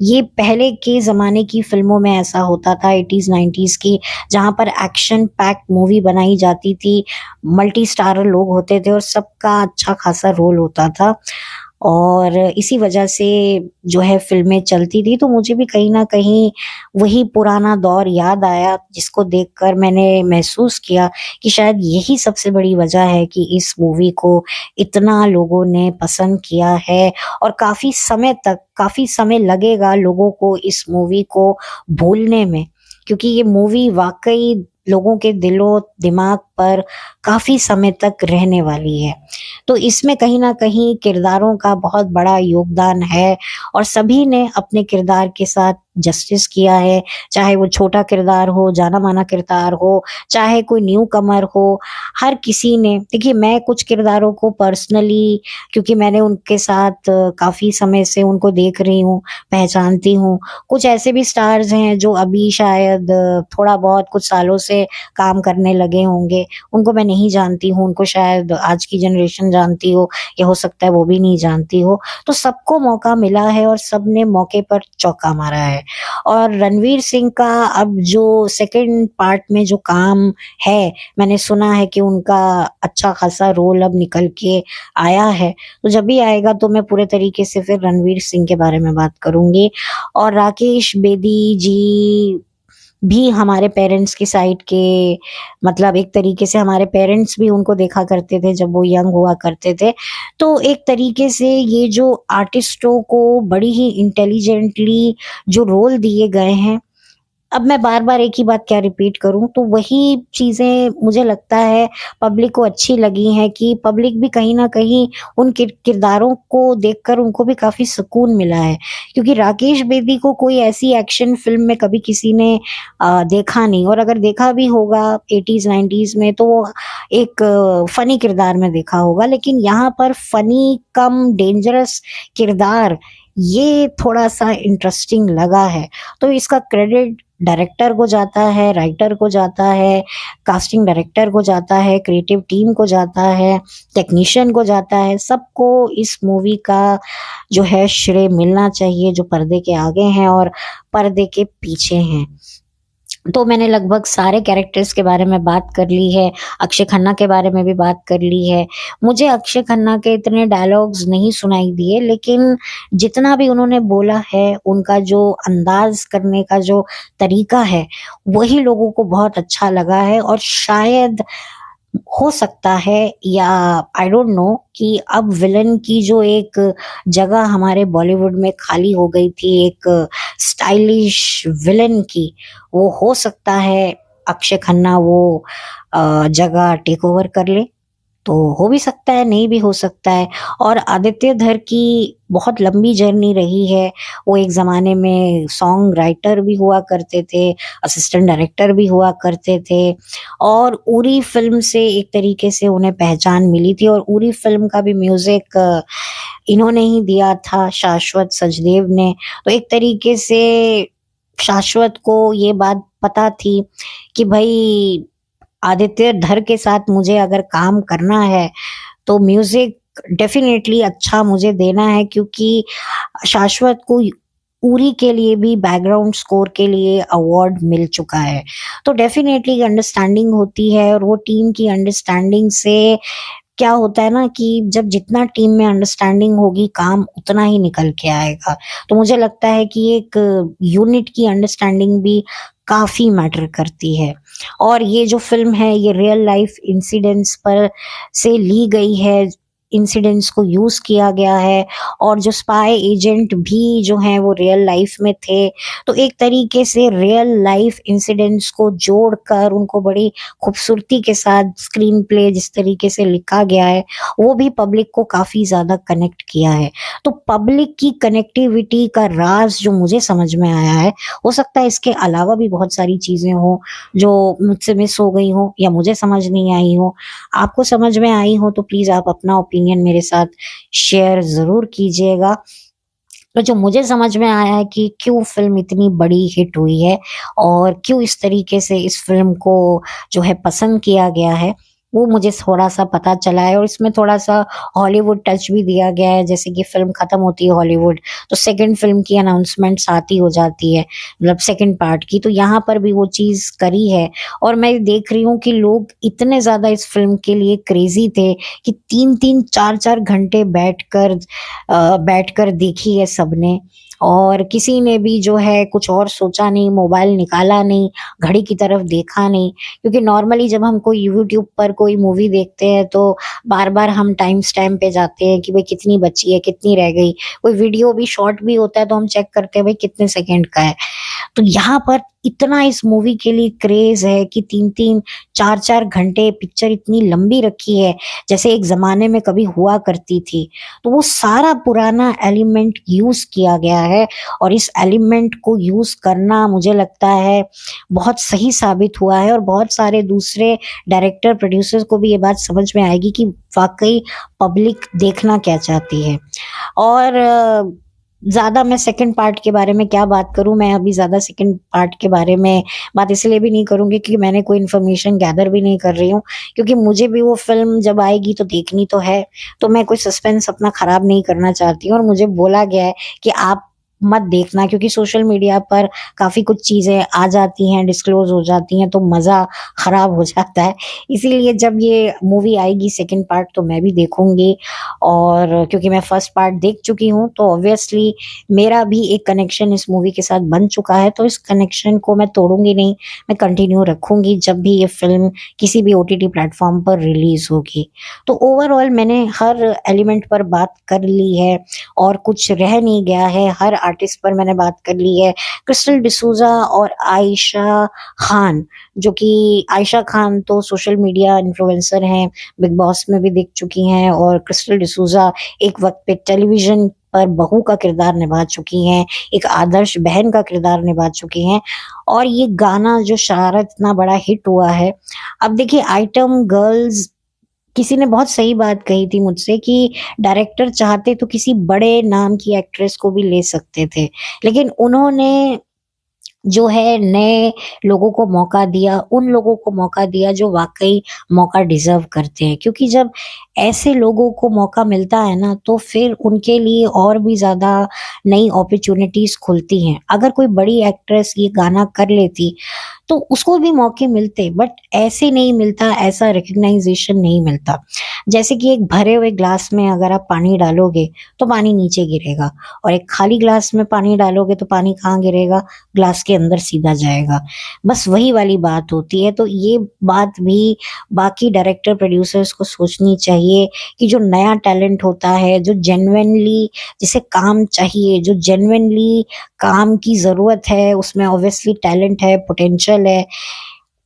ये पहले के ज़माने की फ़िल्मों में ऐसा होता था, 80s 90s की, जहाँ पर एक्शन पैक्ड मूवी बनाई जाती थी, मल्टी स्टारर लोग होते थे और सबका अच्छा खासा रोल होता था, और इसी वजह से जो है फ़िल्में चलती थी। तो मुझे भी कहीं न कहीं वही पुराना दौर याद आया, जिसको देखकर मैंने महसूस किया कि शायद यही सबसे बड़ी वजह है कि इस मूवी को इतना लोगों ने पसंद किया है, और काफ़ी समय लगेगा लोगों को इस मूवी को भूलने में, क्योंकि ये मूवी वाक़ई लोगों के दिलो दिमाग पर काफ़ी समय तक रहने वाली है। तो इसमें कहीं न कहीं किरदारों का बहुत बड़ा योगदान है और सभी ने अपने किरदार के साथ जस्टिस किया है, चाहे वो छोटा किरदार हो, जाना-माना किरदार हो, चाहे कोई न्यू कमर हो, हर किसी ने देखिए मैं कुछ किरदारों को पर्सनली क्योंकि मैंने उनके साथ काफ़ी समय से उनको देख रही हूँ, पहचानती हूँ। कुछ ऐसे भी स्टार्स हैं जो अभी शायद थोड़ा बहुत कुछ सालों से काम करने लगे होंगे, उनको मैं नहीं जानती हूँ, उनको शायद आज की जनरेशन जानती हो या हो सकता है वो भी नहीं जानती हो। तो सबको मौका मिला है और सबने मौके पर चौका मारा है। और रणवीर सिंह का अब जो सेकंड पार्ट में जो काम है, मैंने सुना है कि उनका अच्छा खासा रोल अब निकल के आया है। तो जब भी आएगा तो मैं पूरे तरीके से फिर रणवीर सिंह के बारे में बात करूँगी। और राकेश बेदी जी भी हमारे पेरेंट्स की साइड के मतलब एक तरीके से हमारे पेरेंट्स भी उनको देखा करते थे जब वो यंग हुआ करते थे। तो एक तरीके से ये जो आर्टिस्टों को बड़ी ही इंटेलिजेंटली जो रोल दिए गए हैं, अब मैं बार-बार एक ही बात क्या रिपीट करूँ, तो वही चीज़ें मुझे लगता है पब्लिक को अच्छी लगी हैं कि पब्लिक भी कहीं न कहीं उन किरदारों को देखकर उनको भी काफ़ी सुकून मिला है। क्योंकि राकेश बेदी को कोई ऐसी एक्शन फ़िल्म में कभी किसी ने देखा नहीं और अगर देखा भी होगा 80s 90s में तो वो एक फ़नी किरदार में देखा होगा। लेकिन यहाँ पर फ़नी कम डेंजरस किरदार, ये थोड़ा-सा इंटरेस्टिंग लगा है। तो इसका क्रेडिट डायरेक्टर को जाता है, राइटर को जाता है, कास्टिंग डायरेक्टर को जाता है, क्रिएटिव टीम को जाता है, टेक्नीशियन को जाता है, सबको इस मूवी का जो है श्रेय मिलना चाहिए जो पर्दे के आगे हैं और पर्दे के पीछे हैं। तो मैंने लगभग सारे कैरेक्टर्स के बारे में बात कर ली है, अक्षय खन्ना के बारे में भी बात कर ली है। मुझे अक्षय खन्ना के इतने डायलॉग्स नहीं सुनाई दिए लेकिन जितना भी उन्होंने बोला है, उनका जो अंदाज़ करने का जो तरीका है, वही लोगों को बहुत अच्छा लगा है और शायद हो सकता है या आई डोंट नो कि अब विलन की जो एक जगह हमारे बॉलीवुड में खाली हो गई थी एक स्टाइलिश विलन की, वो हो सकता है अक्षय खन्ना वो जगह टेक ओवर कर ले। तो हो भी सकता है, नहीं भी हो सकता है। और आदित्य धर की बहुत लंबी जर्नी रही है। वो एक ज़माने में सॉन्ग राइटर भी हुआ करते थे, असिस्टेंट डायरेक्टर भी हुआ करते थे और उरी फ़िल्म से एक तरीके से उन्हें पहचान मिली थी और उरी फ़िल्म का भी म्यूज़िक इन्होंने ही दिया था, शाश्वत सचदेव ने। तो एक तरीके से शाश्वत को ये बात पता थी कि भई आदित्य धर के साथ मुझे अगर काम करना है तो म्यूजिक डेफिनेटली अच्छा मुझे देना है क्योंकि शाश्वत को उरी के लिए भी बैकग्राउंड स्कोर के लिए अवार्ड मिल चुका है। तो डेफिनेटली अंडरस्टैंडिंग होती है और वो टीम की अंडरस्टैंडिंग से क्या होता है ना कि जब जितना टीम में अंडरस्टैंडिंग होगी काम उतना ही निकल के आएगा। तो मुझे लगता है कि एक यूनिट की अंडरस्टैंडिंग भी काफ़ी मैटर करती है। और ये जो फ़िल्म है ये रियल लाइफ इंसिडेंट्स पर से ली गई है, इंसिडेंट्स को यूज़ किया गया है और जो स्पाई एजेंट भी जो हैं वो रियल लाइफ में थे। तो एक तरीके से रियल लाइफ इंसिडेंट्स को जोड़कर उनको बड़ी खूबसूरती के साथ स्क्रीन प्ले जिस तरीके से लिखा गया है, वो भी पब्लिक को काफ़ी ज़्यादा कनेक्ट किया है। तो पब्लिक की कनेक्टिविटी का राज़ जो मुझे समझ में आया है, हो सकता है इसके अलावा भी बहुत सारी चीज़ें हों जो मुझसे मिस हो गई हों या मुझे समझ नहीं आई हों। आपको समझ में आई हो तो प्लीज़ आप अपना ओपिनियन मेरे साथ शेयर ज़रूर कीजिएगा। तो जो मुझे समझ में आया है कि क्यों फ़िल्म इतनी बड़ी हिट हुई है और क्यों इस तरीके से इस फ़िल्म को जो है पसंद किया गया है, वो मुझे थोड़ा-सा पता चला है और इसमें थोड़ा-सा हॉलीवुड टच भी दिया गया है। जैसे कि फ़िल्म ख़त्म होती है हॉलीवुड, तो सेकंड फ़िल्म की अनाउंसमेंट साथ ही हो जाती है, मतलब सेकंड पार्ट की। तो यहाँ पर भी वो चीज़ करी है और मैं देख रही हूँ कि लोग इतने ज़्यादा इस फ़िल्म के लिए क्रेज़ी थे कि 3-3 4-4 घंटे बैठकर देखी है सबने और किसी ने भी जो है कुछ और सोचा नहीं, मोबाइल निकाला नहीं, घड़ी की तरफ देखा नहीं। क्योंकि नॉर्मली जब हम कोई यूट्यूब पर कोई मूवी देखते हैं तो बार-बार हम टाइम स्टैम्प पे जाते हैं कि भाई कितनी बची है, कितनी रह गई। कोई वीडियो भी शॉर्ट भी होता है तो हम चेक करते हैं भाई कितने सेकंड का है। तो यहाँ पर इतना इस मूवी के लिए क्रेज है कि 3-3 4-4 घंटे पिक्चर इतनी लंबी रखी है, जैसे एक ज़माने में कभी हुआ करती थी। तो वो सारा पुराना एलिमेंट यूज़ किया गया है और इस एलिमेंट को यूज़ करना मुझे लगता है बहुत सही साबित हुआ है और बहुत सारे दूसरे डायरेक्टर, प्रोड्यूसर्स को भी ये बात समझ में आएगी कि वाक़ई पब्लिक देखना क्या चाहती है। और ज़्यादा मैं सेकंड पार्ट के बारे में क्या बात करूँ, मैं अभी ज़्यादा सेकंड पार्ट के बारे में बात इसलिए भी नहीं करूँगी क्योंकि मैंने कोई इन्फॉर्मेशन गैदर भी नहीं कर रही हूँ, क्योंकि मुझे भी वो फ़िल्म जब आएगी तो देखनी तो है, तो मैं कोई सस्पेंस अपना खराब नहीं करना चाहती हूँ और मुझे बोला गया है कि आप मत देखना क्योंकि सोशल मीडिया पर काफ़ी कुछ चीज़ें आ जाती हैं, डिस्क्लोज़ हो जाती हैं, तो मज़ा खराब हो जाता है। इसीलिए जब ये मूवी आएगी सेकंड पार्ट तो मैं भी देखूँगी और क्योंकि मैं फर्स्ट पार्ट देख चुकी हूँ, तो ऑब्वियसली मेरा भी एक कनेक्शन इस मूवी के साथ बन चुका है, तो इस कनेक्शन को मैं तोड़ूँगी नहीं, मैं कंटिन्यू रखूँगी जब भी ये फ़िल्म किसी भी ओटीटी प्लेटफ़ॉर्म पर रिलीज़ होगी। तो ओवरऑल मैंने हर एलिमेंट पर बात कर ली है और कुछ रह नहीं गया है, हर आर्टिस्ट पर मैंने बात कर ली है। क्रिस्टल डिसूज़ा और आयशा खान, जो कि आयशा खान तो सोशल मीडिया इन्फ्लुएंसर हैं, बिग बॉस में भी दिख चुकी हैं और क्रिस्टल डिसूज़ा एक वक़्त पे टेलीविज़न पर बहू का किरदार निभा चुकी हैं, एक आदर्श बहन का किरदार निभा चुकी हैं और ये गाना जो शरारत इतना बड़ा हिट हुआ है। अब देखिए आइटम गर्ल्स, किसी ने बहुत सही बात कही थी मुझसे कि डायरेक्टर चाहते तो किसी बड़े नाम की एक्ट्रेस को भी ले सकते थे, लेकिन उन्होंने जो है नए लोगों को मौका दिया, उन लोगों को मौका दिया जो वाक़ई मौका डिज़र्व करते हैं। क्योंकि जब ऐसे लोगों को मौका मिलता है ना, तो फिर उनके लिए और भी ज़्यादा नई अपॉर्च्युनिटीज़ खुलती हैं। अगर कोई बड़ी एक्ट्रेस ये गाना कर लेती, तो उसको भी मौके मिलते, बट ऐसे नहीं मिलता, ऐसा रिकॉग्नाइज़ेशन नहीं मिलता। जैसे कि एक भरे हुए ग्लास में अगर आप पानी डालोगे, तो पानी नीचे गिरेगा और एक खाली ग्लास में पानी डालोगे, तो पानी कहाँ गिरेगा? ग्लास के अंदर सीधा जाएगा। बस वही वाली बात होती है। तो ये बात भी बाकी डायरेक्टर प्रोड्यूसर्स को सोचनी चाहिए कि जो नया टैलेंट होता है, जो जेन्युइनली जिसे काम चाहिए, जो जेन्युइनली काम की ज़रूरत है, उसमें ऑब्वियसली टैलेंट है, पोटेंशियल है,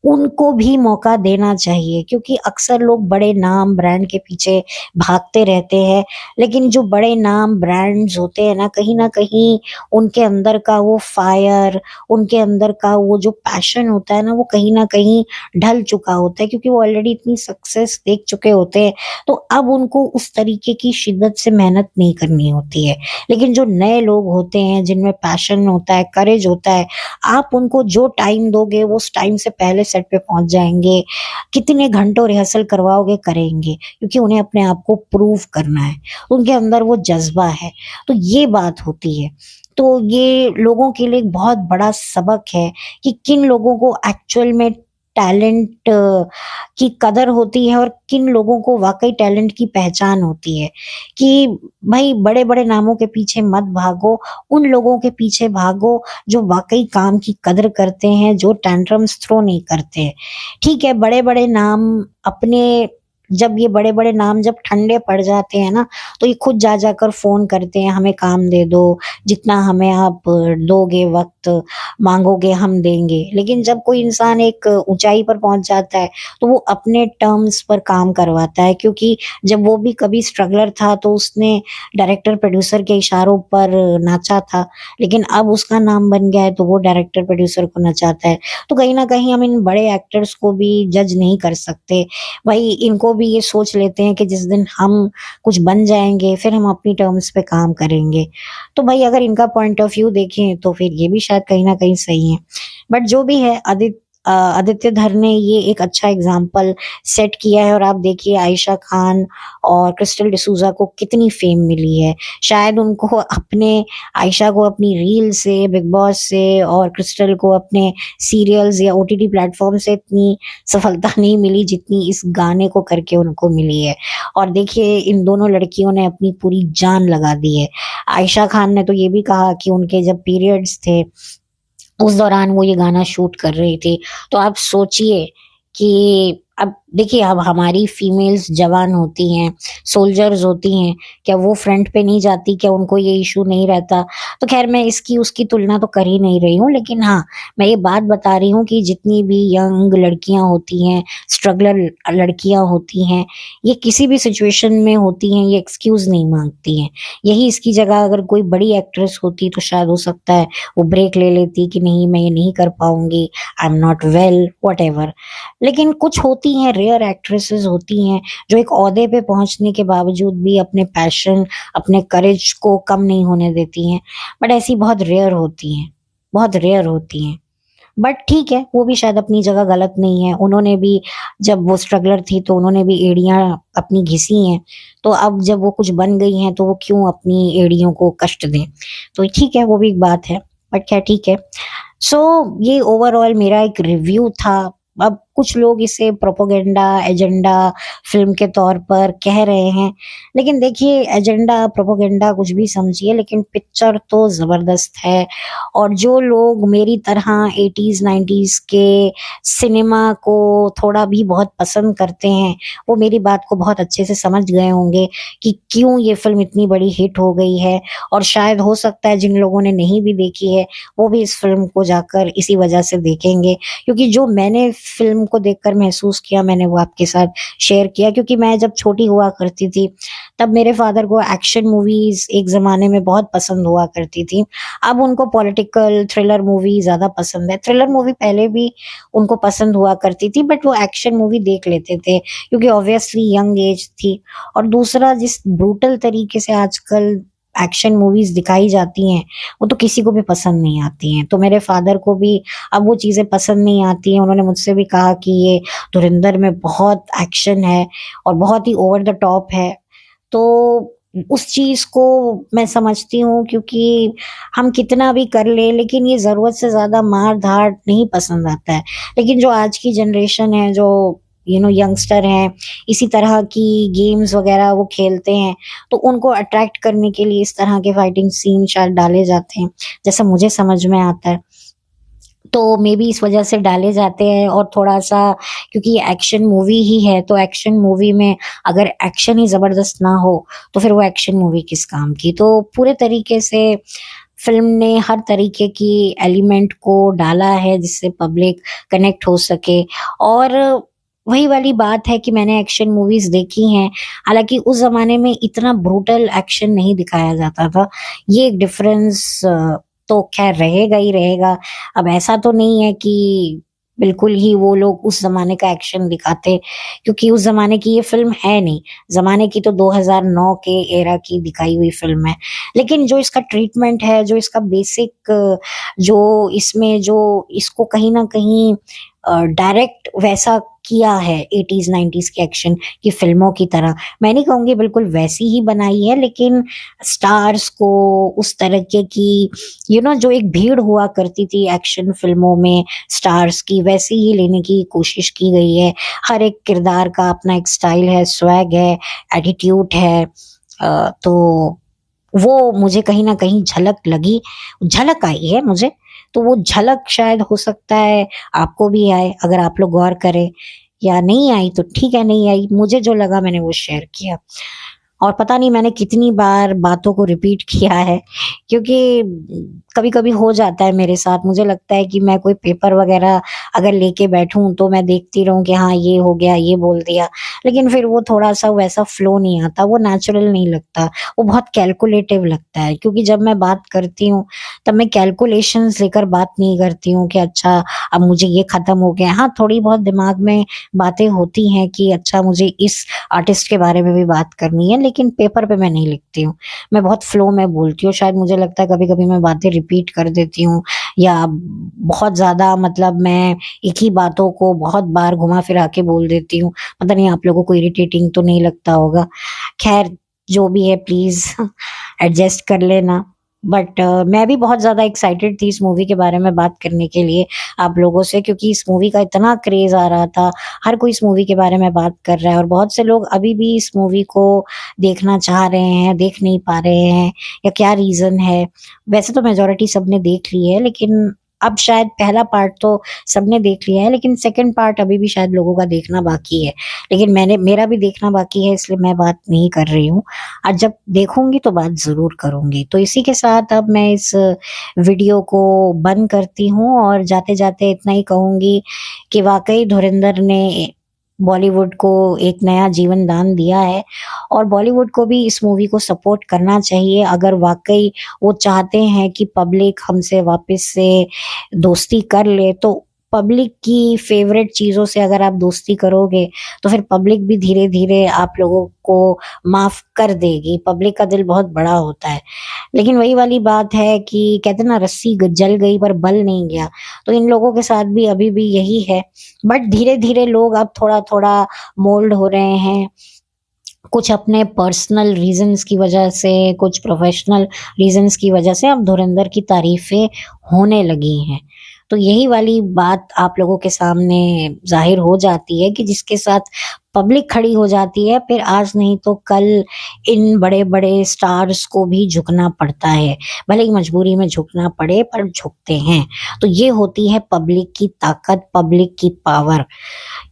उनको भी मौका देना चाहिए। क्योंकि अक्सर लोग बड़े नाम ब्रांड के पीछे भागते रहते हैं, लेकिन जो बड़े नाम ब्रांड्स होते हैं ना, कहीं न कहीं उनके अंदर का वो फायर, उनके अंदर का वो जो पैशन होता है ना, वो कहीं न कहीं ढल चुका होता है क्योंकि वो ऑलरेडी इतनी सक्सेस देख चुके होते हैं, तो अब उनको उस तरीके की शिद्दत से मेहनत नहीं करनी होती है। लेकिन जो नए लोग होते हैं, जिनमें पैशन होता है, करेज होता है, आप उनको जो टाइम दोगे वो उस टाइम से पहले सेट पे पहुंच जाएंगे। कितने घंटों रिहर्सल करवाओगे, करेंगे, क्योंकि उन्हें अपने आप को प्रूव करना है, उनके अंदर वो जज्बा है। तो ये बात होती है। तो ये लोगों के लिए एक बहुत बड़ा सबक है कि किन लोगों को एक्चुअल में टैलेंट की कदर होती है और किन लोगों को वाकई टैलेंट की पहचान होती है। कि भाई बड़े बड़े नामों के पीछे मत भागो, उन लोगों के पीछे भागो जो वाक़ई काम की कदर करते हैं, जो टैंट्रम्स थ्रो नहीं करते हैं। ठीक है, बड़े-बड़े नाम अपने, जब ये बड़े-बड़े नाम जब ठंडे पड़ जाते हैं ना, तो ये खुद जा कर फ़ोन करते हैं, हमें काम दे दो, जितना हमें आप दोगे वक़्त, माँगोगे हम देंगे। लेकिन जब कोई इंसान एक ऊँचाई पर पहुँच जाता है, तो वो अपने टर्म्स पर काम करवाता है, क्योंकि जब वो भी कभी स्ट्रगलर था, तो उसने डायरेक्टर प्रोड्यूसर के इशारों पर नाचा था, लेकिन अब उसका नाम बन गया है तो वो डायरेक्टर प्रोड्यूसर को नचाता है। तो कहीं न कहीं हम इन बड़े एक्टर्स को भी जज नहीं कर सकते। वही इनको भी ये सोच लेते हैं कि जिस दिन हम कुछ बन जाएँगे, फिर हम अपनी टर्म्स पे काम करेंगे। तो भाई अगर इनका पॉइंट ऑफ व्यू देखें तो फिर ये भी शायद कहीं न कहीं सही है। बट जो भी है, आदित्य धर ने ये एक अच्छा एग्जाम्पल सेट किया है। और आप देखिए आयशा खान और क्रिस्टल डिसूजा को कितनी फेम मिली है। शायद उनको अपने आयशा को अपनी रील से, बिग बॉस से, और क्रिस्टल को अपने सीरियल्स या ओटीटी प्लेटफॉर्म से इतनी सफलता नहीं मिली जितनी इस गाने को करके उनको मिली है। और देखिए इन दोनों लड़कियों ने अपनी पूरी जान लगा दी है। आयशा खान ने तो ये भी कहा कि उनके जब पीरियड्स थे उस दौरान वो ये गाना शूट कर रही थी। तो आप सोचिए कि अब देखिए, अब हमारी फीमेल्स जवान होती हैं, सोल्जर्स होती हैं, क्या वो फ्रंट पे नहीं जाती? क्या उनको ये इशू नहीं रहता? तो खैर मैं इसकी उसकी तुलना तो कर ही नहीं रही हूँ, लेकिन हाँ, मैं ये बात बता रही हूँ कि जितनी भी यंग लड़कियां होती हैं, स्ट्रगलर लड़कियां होती हैं, ये किसी भी सिचुएशन में होती हैं, ये एक्सक्यूज नहीं मांगती हैं। यही इसकी जगह अगर कोई बड़ी एक्ट्रेस होती तो शायद हो सकता है वो ब्रेक ले लेती कि नहीं, मैं ये नहीं कर पाऊंगी, I am not well, what ever. लेकिन कुछ होती हैं, रेयर एक्ट्रेसेस होती हैं जो एक ओहदे पे पहुंचने के बावजूद भी अपने पैशन, अपने करेज को कम नहीं होने देती हैं। बट ऐसी बहुत रेयर होती हैं, बहुत रेयर होती हैं। बट ठीक है, वो भी शायद अपनी जगह गलत नहीं है। उन्होंने भी, जब वो स्ट्रगलर थी तो उन्होंने भी एड़ियां अपनी घिसी हैं। तो अब जब वो कुछ बन गई हैं तो वो क्यों अपनी एड़ियों को कष्ट दें? तो ठीक है, वो भी एक बात है। बट क्या, ठीक है। सो ये ओवरऑल मेरा एक रिव्यू था। अब कुछ लोग इसे प्रोपोगेंडा, एजेंडा फिल्म के तौर पर कह रहे हैं, लेकिन देखिए एजेंडा, प्रोपोगेंडा कुछ भी समझिए, लेकिन पिक्चर तो जबरदस्त है। और जो लोग मेरी तरह 80s 90s के सिनेमा को थोड़ा भी बहुत पसंद करते हैं, वो मेरी बात को बहुत अच्छे से समझ गए होंगे कि क्यों ये फिल्म इतनी बड़ी हिट हो गई है। और शायद हो सकता है जिन लोगों ने नहीं भी देखी है वो भी इस फिल्म को जाकर इसी वजह से देखेंगे, क्योंकि जो मैंने फिल्म को देखकर महसूस किया मैंने वो आपके साथ शेयर किया। क्योंकि मैं जब छोटी हुआ करती थी तब मेरे फादर को एक्शन मूवीज एक जमाने में बहुत पसंद हुआ करती थी। अब उनको पॉलिटिकल थ्रिलर मूवी ज्यादा पसंद है। थ्रिलर मूवी पहले भी उनको पसंद हुआ करती थी, बट वो एक्शन मूवी देख लेते थे क्योंकि ऑब्वियसली यंग एज थी। और दूसरा, जिस ब्रूटल तरीके से आजकल एक्शन मूवीज दिखाई जाती हैं वो तो किसी को भी पसंद नहीं आती हैं। तो मेरे फादर को भी अब वो चीजें पसंद नहीं आती हैं। उन्होंने मुझसे भी कहा कि ये धुरंधर में बहुत एक्शन है और बहुत ही ओवर द टॉप है। तो उस चीज को मैं समझती हूँ, क्योंकि हम कितना भी कर ले लेकिन ये जरूरत से ज्यादा मार धाड़ नहीं पसंद आता है। लेकिन जो आज की जनरेशन है, जो यंगस्टर हैं, इसी तरह की गेम्स वगैरह वो खेलते हैं, तो उनको अट्रैक्ट करने के लिए इस तरह के फाइटिंग सीन शायद डाले जाते हैं, जैसा मुझे समझ में आता है। तो मे बी इस वजह से डाले जाते हैं। और थोड़ा सा, क्योंकि ये एक्शन मूवी ही है, तो एक्शन मूवी में अगर एक्शन ही जबरदस्त ना हो तो फिर वो एक्शन मूवी किस काम की? तो पूरे तरीके से फिल्म ने हर तरीके की एलिमेंट को डाला है जिससे पब्लिक कनेक्ट हो सके। और वही वाली बात है कि मैंने एक्शन मूवीज देखी हैं, हालांकि उस जमाने में इतना ब्रूटल एक्शन नहीं दिखाया जाता था। ये एक डिफरेंस तो खैर रहेगा ही रहेगा। अब ऐसा तो नहीं है कि बिल्कुल ही वो लोग उस जमाने का एक्शन दिखाते, क्योंकि उस जमाने की ये फिल्म है नहीं। जमाने की तो 2009 के एरा की दिखाई हुई फिल्म है। लेकिन जो इसका ट्रीटमेंट है, जो इसका बेसिक, जो इसमें जो इसको कहीं ना कहीं डायरेक्ट वैसा किया है 80s 90s के एक्शन की फिल्मों की तरह, मैं नहीं कहूंगी बिल्कुल वैसी ही बनाई है, लेकिन स्टार्स को उस तरीके की जो एक भीड़ हुआ करती थी एक्शन फिल्मों में स्टार्स की, वैसी ही लेने की कोशिश की गई है। हर एक किरदार का अपना एक स्टाइल है, स्वैग है, एटीट्यूड है। तो वो मुझे कहीं ना कहीं झलक आई है मुझे। तो वो झलक शायद हो सकता है आपको भी आए, अगर आप लोग गौर करें। या नहीं आई तो ठीक है, नहीं आई, मुझे जो लगा मैंने वो शेयर किया। और पता नहीं मैंने कितनी बार बातों को रिपीट किया है, क्योंकि कभी कभी हो जाता है मेरे साथ। मुझे लगता है कि मैं कोई पेपर वगैरह अगर लेके बैठूं तो मैं देखती रहूं कि हाँ ये हो गया, ये बोल दिया, लेकिन फिर वो थोड़ा सा वैसा फ्लो नहीं आता, वो नेचुरल नहीं लगता, वो बहुत कैलकुलेटिव लगता है। क्योंकि जब मैं बात करती हूँ तब मैं कैलकुलेशंस लेकर बात नहीं करती हूँ कि अच्छा अब मुझे ये खत्म हो गया। हाँ, थोड़ी बहुत दिमाग में बातें होती हैं कि अच्छा मुझे इस आर्टिस्ट के बारे में भी बात करनी है, लेकिन पेपर पे मैं नहीं लिखती हूँ। मैं बहुत फ्लो में बोलती हूँ। शायद मुझे लगता है कभी कभी मैं बातें रिपीट कर देती हूँ, या बहुत ज़्यादा मतलब मैं एक ही बातों को बहुत बार घुमा फिरा के बोल देती हूँ। पता नहीं आप लोगों को इरिटेटिंग तो नहीं लगता होगा। खैर, जो भी है प्लीज़ एडजस्ट कर लेना। बट मैं भी बहुत ज़्यादा एक्साइटेड थी इस मूवी के बारे में बात करने के लिए आप लोगों से, क्योंकि इस मूवी का इतना क्रेज़ आ रहा था। हर कोई इस मूवी के बारे में बात कर रहा है और बहुत से लोग अभी भी इस मूवी को देखना चाह रहे हैं, देख नहीं पा रहे हैं, या क्या रीज़न है। वैसे तो मेजॉरिटी सबने देख ली है, लेकिन अब शायद पहला पार्ट तो सबने देख लिया है, लेकिन सेकंड पार्ट अभी भी शायद लोगों का देखना बाकी है। लेकिन मेरा भी देखना बाकी है, इसलिए मैं बात नहीं कर रही हूँ। और जब देखूँगी तो बात ज़रूर करूँगी। तो इसी के साथ अब मैं इस वीडियो को बंद करती हूँ और जाते-जाते इतना ही कहूँगी कि वाक़ई धुरंधर ने बॉलीवुड को एक नया जीवन दान दिया है, और बॉलीवुड को भी इस मूवी को सपोर्ट करना चाहिए अगर वाक़ई वो चाहते हैं कि पब्लिक हमसे वापस से दोस्ती कर ले। तो पब्लिक की फ़ेवरेट चीज़ों से अगर आप दोस्ती करोगे, तो फिर पब्लिक भी धीरे-धीरे आप लोगों को माफ़ कर देगी। पब्लिक का दिल बहुत बड़ा होता है। लेकिन वही वाली बात है कि कहते हैं ना, रस्सी जल गई पर बल नहीं गया। तो इन लोगों के साथ भी अभी भी यही है। बट धीरे-धीरे लोग अब थोड़ा-थोड़ा मोल्ड हो रहे हैं। कुछ अपने पर्सनल रीज़न्स की वजह से, कुछ प्रोफ़ेशनल रीज़न्स की वजह से अब धुरंधर की तारीफ़ें होने लगी हैं। तो यही वाली बात आप लोगों के सामने ज़ाहिर हो जाती है कि जिसके साथ पब्लिक खड़ी हो जाती है, फिर आज नहीं तो कल इन बड़े-बड़े स्टार्स को भी झुकना पड़ता है। भले ही मजबूरी में झुकना पड़े, पर झुकते हैं। तो ये होती है पब्लिक की ताकत, पब्लिक की पावर।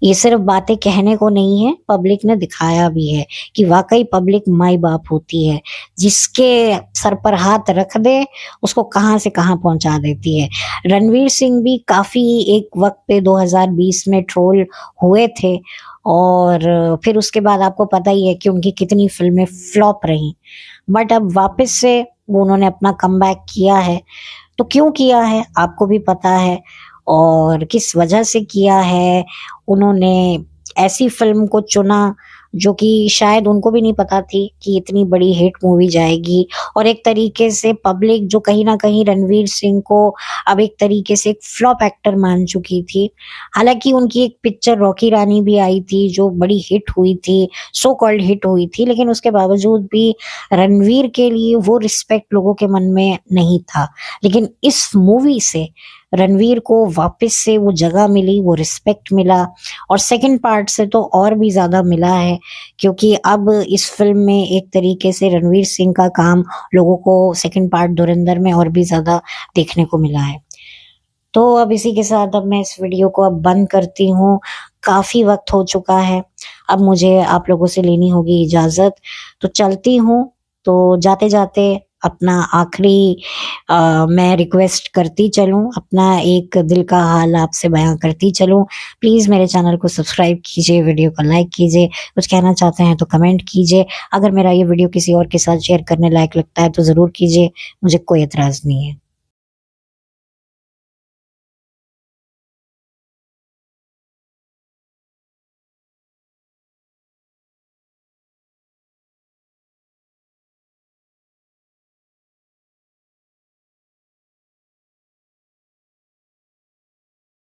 ये सिर्फ बातें कहने को नहीं है, पब्लिक ने दिखाया भी है कि वाक़ई पब्लिक माई-बाप होती है। जिसके सर पर हाथ रख दे, उसको कहाँ से कहाँ पहुँचा देती है। रणवीर सिंह भी काफ़ी एक वक़्त पे 2020 में ट्रोल हुए थे, और फिर उसके बाद आपको पता ही है कि उनकी कितनी फ़िल्में फ्लॉप रहीं। बट अब वापस से वो उन्होंने अपना कमबैक किया है। तो क्यों किया है आपको भी पता है, और किस वजह से किया है। उन्होंने ऐसी फ़िल्म को चुना जो कि शायद उनको भी नहीं पता थी कि इतनी बड़ी हिट मूवी जाएगी, और एक तरीके से पब्लिक जो कहीं न कहीं रणवीर सिंह को अब एक तरीके से एक फ्लॉप एक्टर मान चुकी थी। हालाँकि उनकी एक पिक्चर रॉकी रानी भी आई थी जो बड़ी हिट हुई थी, सो कॉल्ड हिट हुई थी, लेकिन उसके बावजूद भी रणवीर के लिए वो रिस्पेक्ट लोगों के मन में नहीं था। लेकिन इस मूवी से रणवीर को वापस से वो जगह मिली, वो रिस्पेक्ट मिला, और सेकंड पार्ट से तो और भी ज़्यादा मिला है, क्योंकि अब इस फ़िल्म में एक तरीके से रणवीर सिंह का काम लोगों को सेकंड पार्ट धुरंधर में और भी ज़्यादा देखने को मिला है। तो अब इसी के साथ अब मैं इस वीडियो को अब बंद करती हूँ। काफ़ी वक़्त हो चुका है, अब मुझे आप लोगों से लेनी होगी इजाज़त। तो चलती हूँ, तो जाते-जाते अपना आखिरी मैं रिक्वेस्ट करती चलूँ, अपना एक दिल का हाल आपसे बयाँ करती चलूँ। प्लीज़ मेरे चैनल को सब्सक्राइब कीजिए, वीडियो को लाइक कीजिए, कुछ कहना चाहते हैं तो कमेंट कीजिए। अगर मेरा ये वीडियो किसी और के साथ शेयर करने लायक लगता है तो ज़रूर कीजिए, मुझे कोई एतराज़ नहीं है।